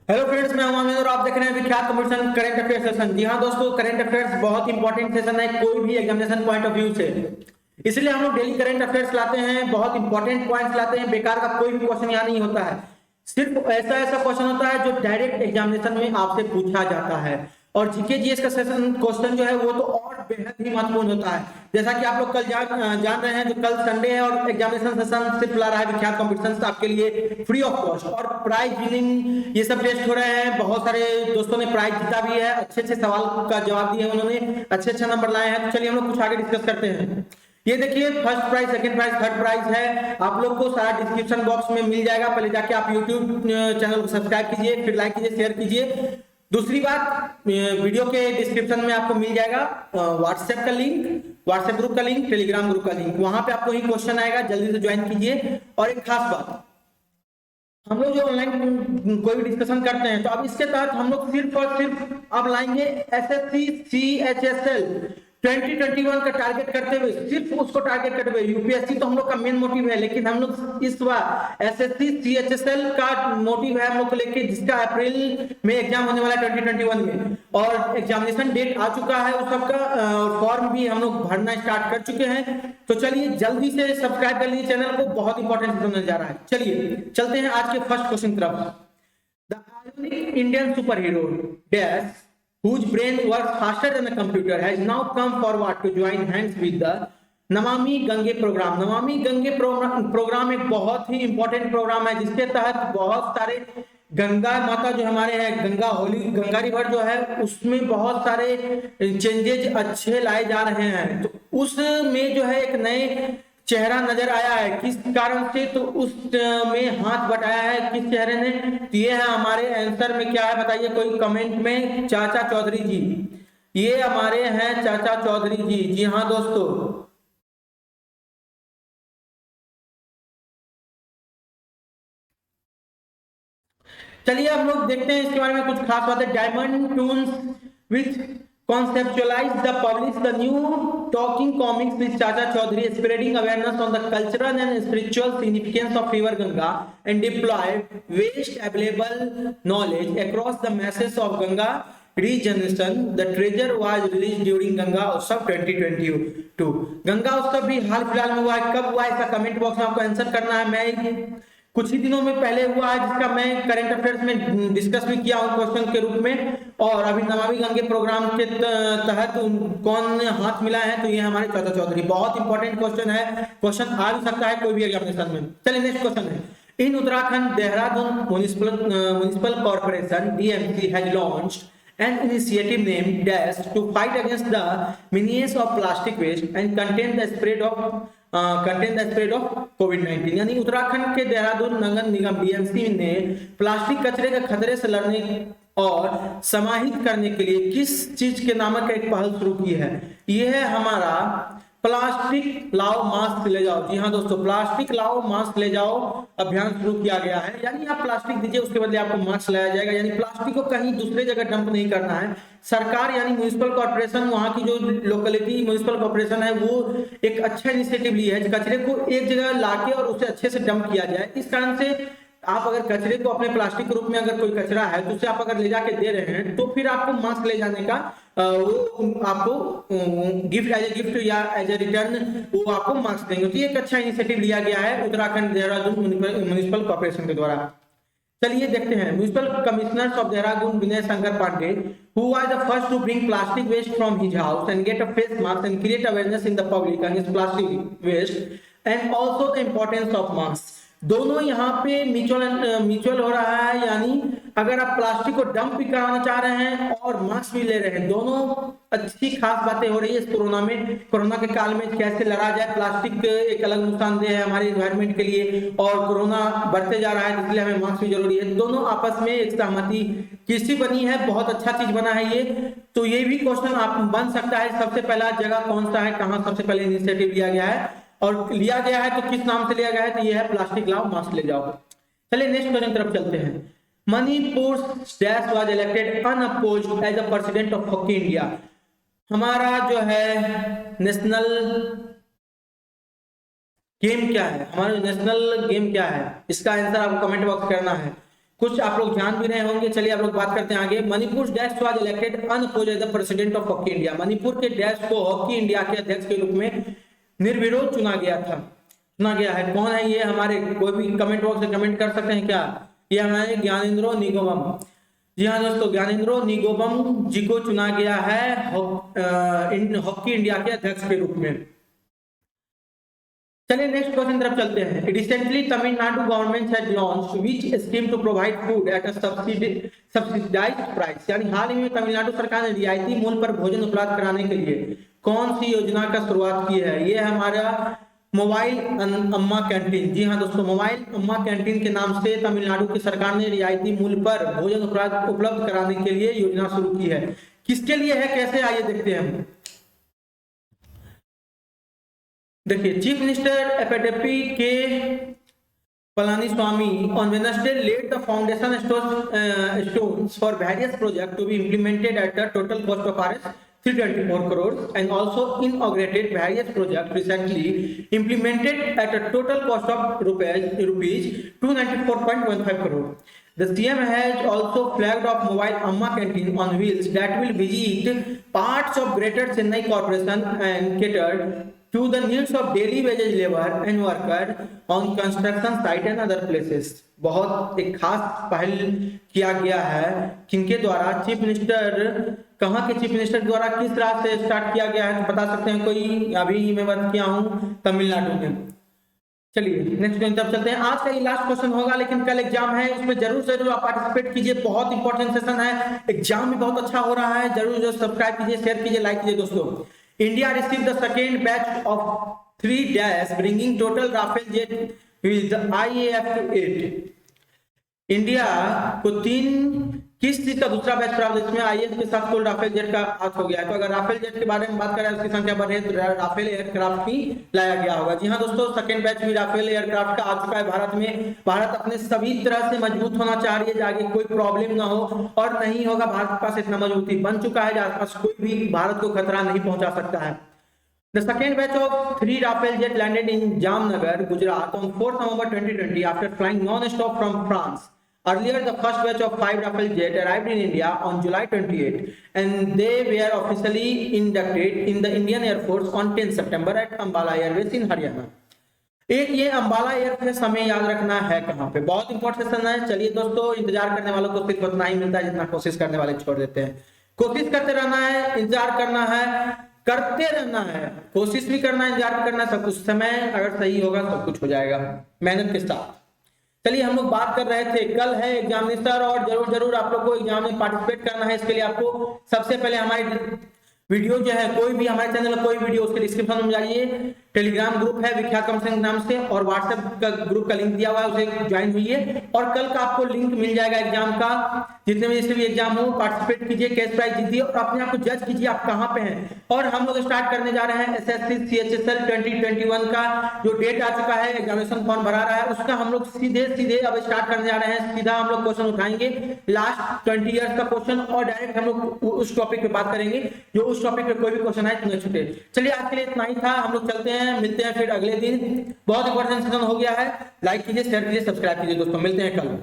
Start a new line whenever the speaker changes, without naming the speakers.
Hello friends, मैं हूं आमिर और आप देख रहे हैं विख्यात कंपटीशन करंट अफेयर सेशन। जी हां दोस्तों, करंट अफेयर्स बहुत इंपॉर्टेंट सेशन है कोई भी एग्जामिनेशन पॉइंट ऑफ व्यू से। इसलिए हम लोग डेली करंट अफेयर्स लाते हैं, बहुत इंपॉर्टेंट पॉइंट्स लाते हैं। बेकार का कोई भी क्वेश्चन यहाँ नहीं होता है, सिर्फ ऐसा ऐसा क्वेश्चन होता है जो डायरेक्ट एग्जामिनेशन में आपसे पूछा जाता है। और जीके जीएस का सेशन क्वेश्चन जो है वो तो और बेहद ही महत्वपूर्ण होता है। जैसा कि आप लोग कल जान रहे हैं, जो कल संडे है और एग्जामिनेशन सेशन सिर्फ ला रहा है विख्यात कॉम्पिटिशन आपके लिए फ्री ऑफ कॉस्ट। और प्राइज विनिंग ये सब टेस्ट हो रहे हैं, बहुत सारे दोस्तों ने प्राइज जीता भी है, अच्छे अच्छे सवाल का जवाब दिए उन्होंने, अच्छे अच्छे नंबर लाए हैं। तो चलिए हम लोग कुछ आगे डिस्कस करते हैं। ये देखिए, first prize, second prize, third prize है, आप लोग को सारा डिस्क्रिप्शन बॉक्स में मिल जाएगा। पहले जाके आप यूट्यूब चैनल को सब्सक्राइब कीजिए, फिर लाइक कीजिए, शेयर कीजिए। दूसरी बात, वीडियो के डिस्क्रिप्शन में आपको मिल जाएगा व्हाट्सएप का लिंक, व्हाट्सएप ग्रुप का लिंक, टेलीग्राम ग्रुप का लिंक, वहां पे आपको ही क्वेश्चन आएगा, जल्दी से ज्वाइन कीजिए। और एक खास बात, हम लोग जो ऑनलाइन कोई भी डिस्कशन करते हैं तो अब इसके तहत हम लोग सिर्फ और सिर्फ अब लाएंगे एसएससी सीएचएसएल 2021 का टारगेट करते हुए, सिर्फ उसको टारगेट करते हुए। यूपीएससी तो हम लोग का मेन मोटिव है, लेकिन हम लोग इस बार एसएससी सीएचएसएल का मोटिव है हम लोग को लेके, जिसका अप्रैल में एग्जाम होने वाला है 2021 में। और एग्जामिनेशन डेट आ चुका है उस सबका, फॉर्म भी हम लोग भरना स्टार्ट कर चुके हैं। तो चलिए जल्दी से सब्सक्राइब कर लीजिए चैनल को, बहुत इंपॉर्टेंट होने जा रहा है। चलिए चलते हैं आज के फर्स्ट क्वेश्चन की तरफ। The ionic Indian super hero dash whose brain works faster than a computer has now come forward to join hands with the Namami Gange programme. Namami Gange programme एक बहुत ही इंपॉर्टेंट प्रोग्राम है, जिसके तहत बहुत सारे गंगा माता जो हमारे हैं, गंगा होली, गंगा रिवर जो है, उसमें बहुत सारे चेंजेज अच्छे लाए जा रहे हैं। तो उसमें जो है एक नए चेहरा नजर आया है, किस कारण से, तो उस में हाथ बटाया है किस चेहरे ने, तो ये है हमारे आंसर में क्या है बताइए कोई कमेंट में। चाचा चौधरी जी, ये हमारे हैं चाचा चौधरी जी। जी हाँ दोस्तों, चलिए हम लोग देखते हैं इसके बारे में कुछ खास बातें। Diamond Toons with conceptualize the publish the new talking comics with Chacha Chaudhary, spreading awareness on the cultural and spiritual significance of river Ganga and deploy waste available knowledge across the masses of Ganga regeneration. The treasure was released during Ganga Utsav 2022। Ganga उत्सव भी हाल फिलहाल में हुआ है, कब हुआ है इसका कमेंट बॉक्स में आपको आंसर करना है। मैं कुछ ही दिनों में पहले हुआ है, जिसका मैं करंट अफेयर्स में डिस्कस भी किया हूं क्वेश्चन के रूप में। और अभी नमामि गंगे प्रोग्राम के तहत कौन हाथ मिला है, तो ये हमारे चाचा चौधरी। बहुत इंपॉर्टेंट क्वेश्चन है, क्वेश्चन आ भी सकता है कोई भी एग्जामिनेशन में। चलिए नेक्स्ट क्वेश्चन है। In Uttarakhand Dehradun municipal corporation DMC has launched an initiative named Dash to fight against the menace of plastic waste and contain the spread of COVID-19। यानी उत्तराखंड के देहरादून नगर निगम डीएमसी ने प्लास्टिक कचरे के खतरे से लड़ने और समाहित करने के लिए किस चीज के नामक एक पहल शुरू की है। यह है हमारा प्लास्टिक लाओ मास्क ले जाओ। जी हाँ दोस्तों, प्लास्टिक लाओ मास्क ले जाओ अभियान शुरू किया गया है। यानी आप प्लास्टिक दीजिए, उसके बदले आपको मास्क लाया जाएगा। यानी प्लास्टिक को कहीं दूसरे जगह डंप नहीं करना है। सरकार यानी म्युनिसिपल कॉर्पोरेशन, वहां की जो लोकेलिटी म्युनिसिपल कॉर्पोरेशन है, वो एक अच्छा इनिशिएटिव ली है, कचरे को एक जगह लाके और उसे अच्छे से डंप किया जाए। इस कारण से आप अगर कचरे को अपने प्लास्टिक के रूप में अगर कोई कचरा है तो उसे आप अगर ले जाके दे रहे हैं, तो फिर आपको मास्क ले जाने का वो आपको गिफ्ट, एज ए गिफ्ट या एज ए रिटर्न वो आपको मास्क देंगे। तो ये एक अच्छा इनिशिएटिव लिया गया है उत्तराखंड देहरादून म्युनिसिपल कॉर्पोरेशन के द्वारा। चलिए देखते हैं। Municipal commissioner of Dehradun Vinay Shankar Pandey, who was the first to bring plastic waste from his house and get a face mask and create awareness in the public against plastic waste and also the importance of masks। दोनों यहाँ पे mutual हो रहा है। यानी अगर आप plastic को डंप भी कराना चाह रहे हैं और मास्क भी ले रहे हैं, दोनों अच्छी खास बातें हो रही है इस कोरोना में। कोरोना के काल में कैसे लड़ा जाए, प्लास्टिक एक अलग नुकसानदेह है हमारे एनवायरनमेंट के लिए, और कोरोना बढ़ते जा रहा है, इसलिए हमें मास्क भी जरूरी है। दोनों आपस में एक सहमति किसी बनी है, बहुत अच्छा चीज बना है ये। तो ये भी क्वेश्चन आप बन सकता है, सबसे पहला जगह कौन सा है, कहाँ सबसे पहले इनिशिएटिव लिया गया है, और लिया गया है तो किस नाम से लिया गया है, तो ये है प्लास्टिक लाओ मास्क ले जाओ। चलिए नेक्स्ट क्वेश्चन तरफ चलते हैं। Manipur dash was elected unopposed as a president of Hockey India. हमारा जो है नेशनल गेम क्या है, हमारा नेशनल गेम क्या है, इसका आंसर आपको कमेंट बॉक्स करना है। कुछ आप लोग जान भी रहे होंगे। चलिए आप लोग बात करते हैं आगे। Manipur dash was elected unopposed as the president of Hockey India. Manipur के डैश को हॉकी इंडिया के अध्यक्ष के रूप में निर्विरोध चुना गया है। कौन है ये? हमारे कोई भी कमेंट बॉक्स में कमेंट कर सकते हैं क्या? ये हमारे ज्ञानेंद्रो निगोमम। जी हाँ दोस्तों, ज्ञानेंद्रो निगोमम जी को चुना गया है हॉकी इंडिया के अध्यक्ष के रूप में। चलिए नेक्स्ट क्वेश्चन तरफ चलते हैं। Recently Tamil Nadu government has launched which scheme to provide food at a subsidised price. यानी हाल ही में तमिलनाडु सरकार ने रियायती मूल्य पर भोजन उपलब्ध कराने के लिए कौन सी योजना का शुरुआत की है? ये हमारा मोबाइल अम्मा कैंटीन। जी हाँ दोस्तों, मोबाइल अम्मा कैंटीन के नाम से तमिलनाडु की सरकार ने रियायती मूल्य पर भोजन उपलब्ध कराने के लिए योजना शुरू की है। किसके लिए है, कैसे, आइए देखते हैं। देखिए, चीफ मिनिस्टर एपेडेपी के Palaniswami on Wednesday laid the foundation stones for various projects to be implemented at a total cost of Rs 324 crores and also inaugurated various projects recently implemented at a total cost of rupees 294.15 crore. The CM has also flagged off mobile Amma canteen on wheels that will visit parts of Greater Chennai Corporation and cater to the needs of daily wage labor and worker on construction site and other places. बहुत एक खास पहल किया गया है किनके द्वारा? Chief minister, कहाँ के चीफ मिनिस्टर द्वारा किस तरह से स्टार्ट किया गया है तो बता सकते हैं कोई? अभी मैं बात किया हूँ तमिलनाडु में। चलिए नेक्स्ट क्वेश्चन तरफ चलते हैं। आज का ये लास्ट क्वेश्चन होगा, लेकिन कल एग्जाम है, उसमें जरूर आप पार्टिसिपेट कीजिए। बहुत इंपॉर्टेंट सेशन है, एग्जाम भी बहुत अच्छा हो रहा है। जरूर सब्सक्राइब कीजिए, शेयर कीजिए, लाइक कीजिए दोस्तों। India received the second batch of 3 dash, bringing total Rafale jet with the IAF to 8. India को 3 किस चीज का दूसरा बैच प्राप्त, इसमें आईएएफ के साथ कुल राफेल जेट का हाथ हो गया है। तो अगर राफेल जेट के बारे में बात करें, उसकी संख्या बढ़े तो राफेल एयरक्राफ्ट भी लाया गया होगा। जी हाँ दोस्तों, सेकंड बैच भी राफेल एयरक्राफ्ट का आ चुका है भारत में। भारत अपने सभी तरह से मजबूत होना चाह रही है, आगे कोई प्रॉब्लम ना हो, और नहीं होगा। भारत के पास इतना मजबूती बन चुका है, आसपास कोई भी भारत को खतरा नहीं पहुंचा सकता है। The second batch of 3 Rafale jet landed in Jamnagar, Gujarat on 4th November 2020 after flying non-stop from France. Earlier, the first batch of 5 Rafale jet arrived in India on July 28, and they were officially inducted in the Indian Air Force on 10 September at Ambala Airways in Haryana. एक ये Ambala air force हमें याद रखना है कहाँ पे, बहुत important session है। चलिए दोस्तों, इंतजार करने वालों को सिर्फ उतना ही मिलता है जितना कोशिश करने वाले छोड़ देते हैं। कोशिश करते रहना है, इंतजार करना है, करते रहना है, कोशिश भी करना है, इंतजार भी करना है। सब कुछ समय अगर सही होगा सब कुछ हो जाएगा मेहनत के साथ। चलिए हम लोग बात कर रहे थे, कल है एग्जामिनेशन और जरूर आप लोग को एग्जाम में पार्टिसिपेट करना है। इसके लिए आपको सबसे पहले हमारे वीडियो जो है, कोई भी हमारे चैनल में कोई वीडियो, उसके डिस्क्रिप्शन में जाइए। टेलीग्राम ग्रुप है विख्यात कम नाम से, और व्हाट्सएप का ग्रुप का लिंक दिया हुआ है, उसे ज्वाइन हुई। और कल का आपको लिंक मिल जाएगा एग्जाम का। जितने भी जैसे भी एग्जाम हो, पार्टिसिपेट कीजिए, कैश प्राइज जीतिए और अपने आप को जज कीजिए आप कहाँ पे हैं। और हम लोग स्टार्ट करने जा रहे हैं एसएससी CHSL 2021 का जो डेट आ चुका है, एग्जामिनेशन फॉर्म भरा रहा है, उसका हम लोग सीधे अब स्टार्ट करने जा रहे हैं। सीधा हम लोग क्वेश्चन उठाएंगे, लास्ट 20 ईयर्स का क्वेश्चन, और डायरेक्ट हम लोग उस टॉपिक पे बात करेंगे जो उस टॉपिक पे कोई भी क्वेश्चन आए तो नहीं छूटे। चलिए आज के लिए इतना ही था, हम लोग चलते हैं, मिलते हैं फिर अगले दिन। बहुत इंपॉर्टेंट सेशन हो गया है, लाइक कीजिए, शेयर कीजिए, सब्सक्राइब कीजिए दोस्तों, मिलते हैं कल।